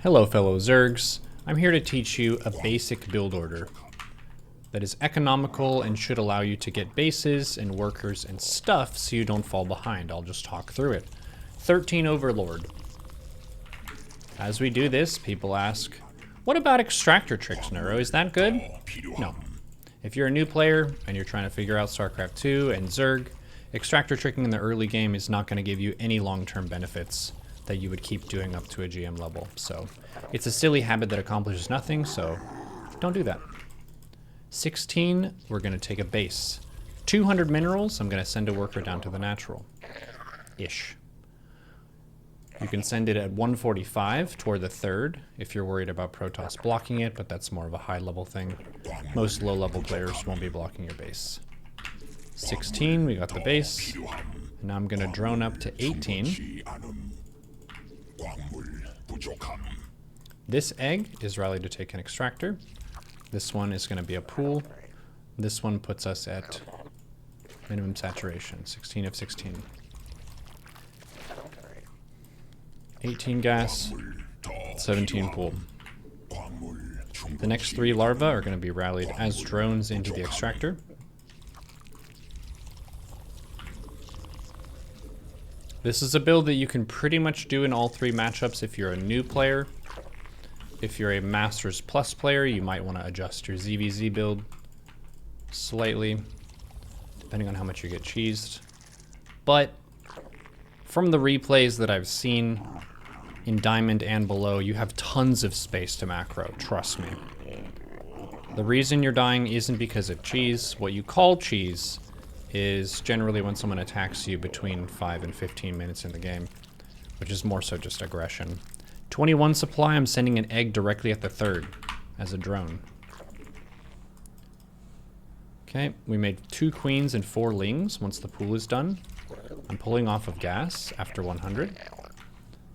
Hello fellow Zergs, I'm here to teach you a basic build order that is economical and should allow you to get bases and workers and stuff so you don't fall behind. I'll just talk through it. 13 Overlord. As we do this, people ask, what about extractor tricks, Neuro? Is that good? No. If you're a new player and you're trying to figure out StarCraft 2 and Zerg, extractor tricking in the early game is not going to give you any long-term benefits that you would keep doing up to a GM level. So it's a silly habit that accomplishes nothing, so don't do that. 16, we're going to take a base. 200 minerals, I'm going to send a worker down to the natural-ish. You can send it at 145 toward the third if you're worried about Protoss blocking it, but that's more of a high-level thing. Most low-level players won't be blocking your base. 16, we got the base. And now I'm going to drone up to 18. This egg is rallied to take an extractor. This one is going to be a pool. This one puts us at minimum saturation, 16 of 16. 18 gas, 17 pool. The next 3 larvae are going to be rallied as drones into the extractor. This is a build that you can pretty much do in all 3 matchups if you're a new player. If you're a Masters Plus player, you might want to adjust your ZVZ build slightly, depending on how much you get cheesed. But from the replays that I've seen in Diamond and below, you have tons of space to macro, trust me. The reason you're dying isn't because of cheese. What you call cheese is generally when someone attacks you between 5 and 15 minutes in the game, which is more so just aggression. 21 supply, I'm sending an egg directly at the third as a drone. Okay, we made 2 queens and 4 lings once the pool is done. I'm pulling off of gas after 100.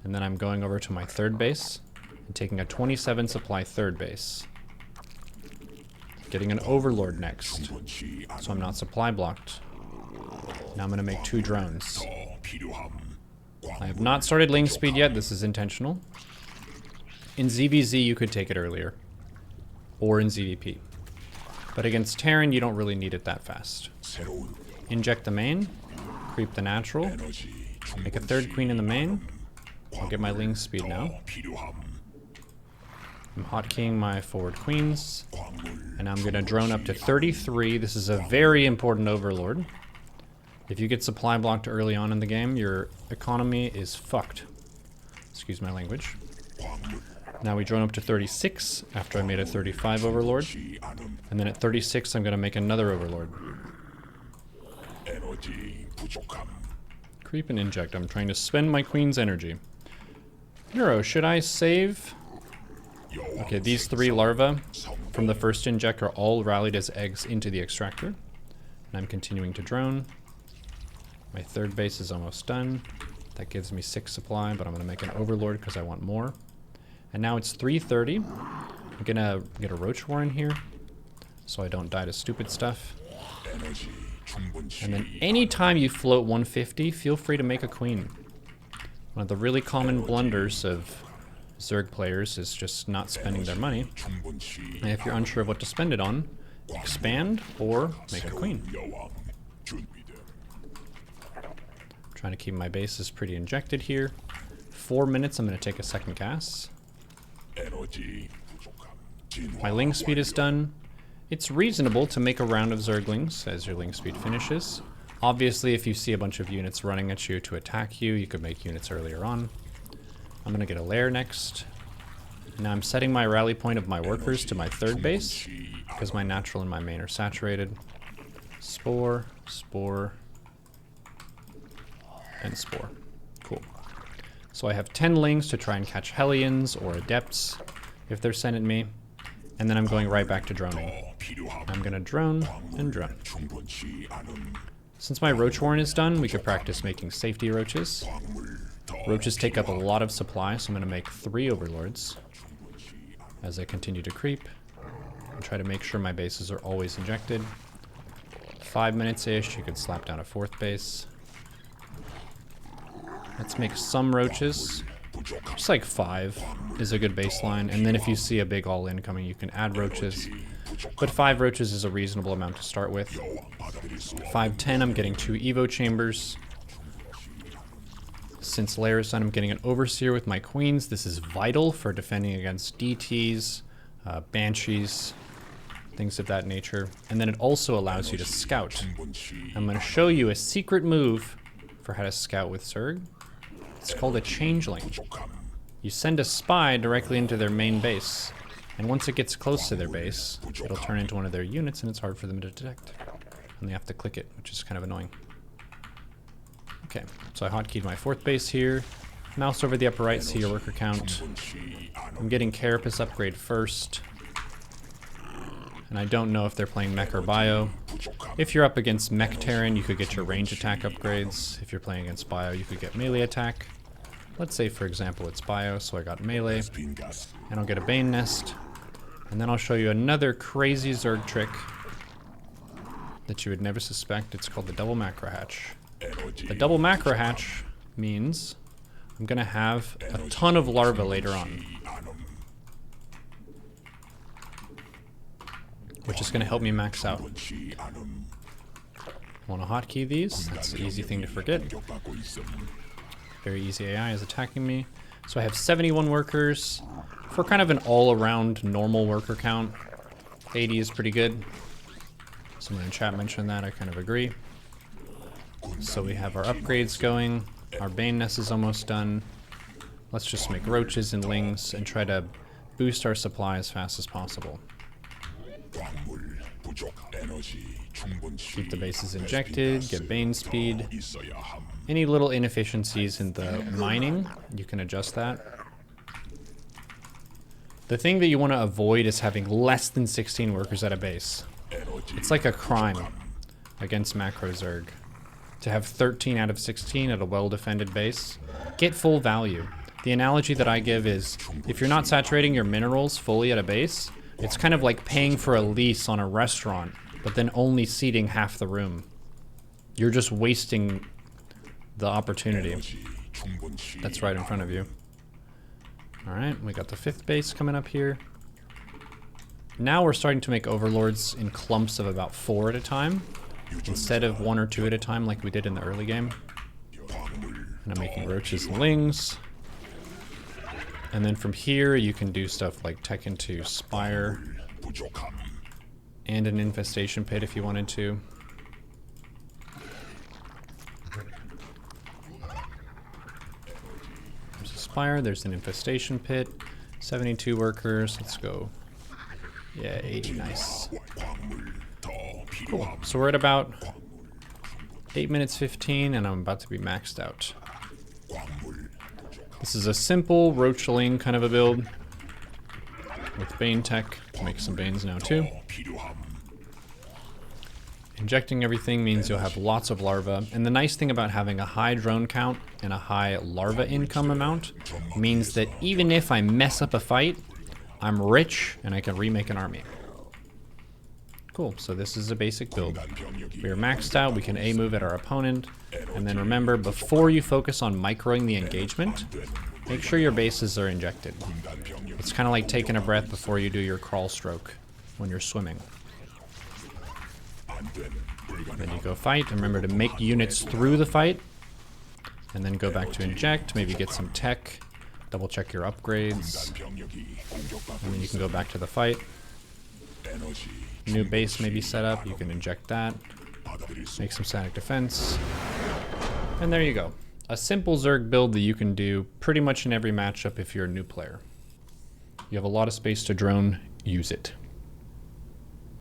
And then I'm going over to my third base and taking a 27 supply third base. Getting an Overlord next, so I'm not supply blocked. Now I'm going to make 2 drones. I have not started Ling speed yet, this is intentional. In ZVZ you could take it earlier, or in ZVP. But against Terran you don't really need it that fast. Inject the main, creep the natural, make a 3rd queen in the main. I'll get my Ling speed now. I'm hotkeying my forward queens, and I'm going to drone up to 33. This is a very important Overlord. If you get supply blocked early on in the game, your economy is fucked. Excuse my language. Now we drone up to 36 after I made a 35 Overlord. And then at 36, I'm going to make another Overlord. Creep and inject. I'm trying to spend my queen's energy. Neuro, should I save? Okay, these 3 larvae from the first inject are all rallied as eggs into the extractor. And I'm continuing to drone. My 3rd base is almost done. That gives me 6 supply, but I'm going to make an Overlord because I want more. And now it's 3:30. I'm going to get a Roach War in here so I don't die to stupid stuff. And then anytime you float 150, feel free to make a queen. One of the really common blunders of Zerg players is just not spending their money. And if you're unsure of what to spend it on, expand or make a queen. Trying to keep my bases pretty injected here. 4 minutes, I'm going to take a 2nd gas. My Ling speed is done. It's reasonable to make a round of Zerglings as your Ling speed finishes. Obviously, if you see a bunch of units running at you to attack you, you could make units earlier on. I'm going to get a lair next. Now I'm setting my rally point of my workers to my 3rd base because my natural and my main are saturated. Spore, spore, and spore. Cool. So I have 10 Lings to try and catch Hellions or Adepts if they're sent at me. And then I'm going right back to droning. I'm going to drone and drone. Since my Roach Warren is done, we could practice making safety roaches. Roaches take up a lot of supply, so I'm going to make 3 Overlords as I continue to creep and try to make sure my bases are always injected. 5 minutes-ish, you could slap down a 4th base. Let's make some roaches. Just like 5 is a good baseline, and then if you see a big all-in coming, you can add roaches. But 5 roaches is a reasonable amount to start with. 5-10, I'm getting 2 Evo chambers. Since lair is done, I'm getting an overseer with my queens. This is vital for defending against DTs, banshees, things of that nature. And then it also allows you to scout. I'm going to show you a secret move for how to scout with Zerg. It's called a changeling. You send a spy directly into their main base, and once it gets close to their base, it'll turn into one of their units and it's hard for them to detect. And they have to click it, which is kind of annoying. Okay, so I hotkeyed my 4th base here. Mouse over the upper right, see your worker count. I'm getting Carapace upgrade first. And I don't know if they're playing mech or bio. If you're up against mech Terran, you could get your range attack upgrades. If you're playing against bio, you could get melee attack. Let's say, for example, it's bio, so I got melee. And I'll get a Bane Nest. And then I'll show you another crazy Zerg trick that you would never suspect. It's called the double macro hatch. The double macro hatch means I'm going to have a ton of larvae later on, which is going to help me max out. Want to hotkey these? That's the easy thing to forget. Very easy AI is attacking me. So I have 71 workers. For kind of an all-around normal worker count, 80 is pretty good. Someone in chat mentioned that, I kind of agree. So we have our upgrades going. Our Bane Nest is almost done. Let's just make roaches and lings and try to boost our supply as fast as possible. Keep the bases injected, get Bane speed. Any little inefficiencies in the mining, you can adjust that. The thing that you want to avoid is having less than 16 workers at a base. It's like a crime against macro Zerg to have 13 out of 16 at a well-defended base. Get full value. The analogy that I give is, if you're not saturating your minerals fully at a base, it's kind of like paying for a lease on a restaurant, but then only seating half the room. You're just wasting the opportunity that's right in front of you. Alright, we got the 5th base coming up here. Now we're starting to make overlords in clumps of about 4 at a time, instead of 1 or 2 at a time like we did in the early game. And I'm making roaches and lings. And then from here you can do stuff like tech into spire and an infestation pit if you wanted to. There's a spire, there's an infestation pit, 72 workers, let's go. Yeah, 80, nice. Cool, so we're at about 8 minutes 15 and I'm about to be maxed out. This is a simple roachling kind of a build with Bane tech. Make some Banes now too. Injecting everything means you'll have lots of larvae, and the nice thing about having a high drone count and a high larva income amount means that even if I mess up a fight, I'm rich and I can remake an army. Cool, so this is a basic build. We are maxed out, we can A-move at our opponent, and then remember, before you focus on microing the engagement, make sure your bases are injected. It's kind of like taking a breath before you do your crawl stroke when you're swimming. Then you go fight, and remember to make units through the fight, and then go back to inject, maybe get some tech, double check your upgrades, and then you can go back to the fight. New base may be set up, you can inject that, make some static defense, and there you go. A simple Zerg build that you can do pretty much in every matchup if you're a new player. You have a lot of space to drone, use it.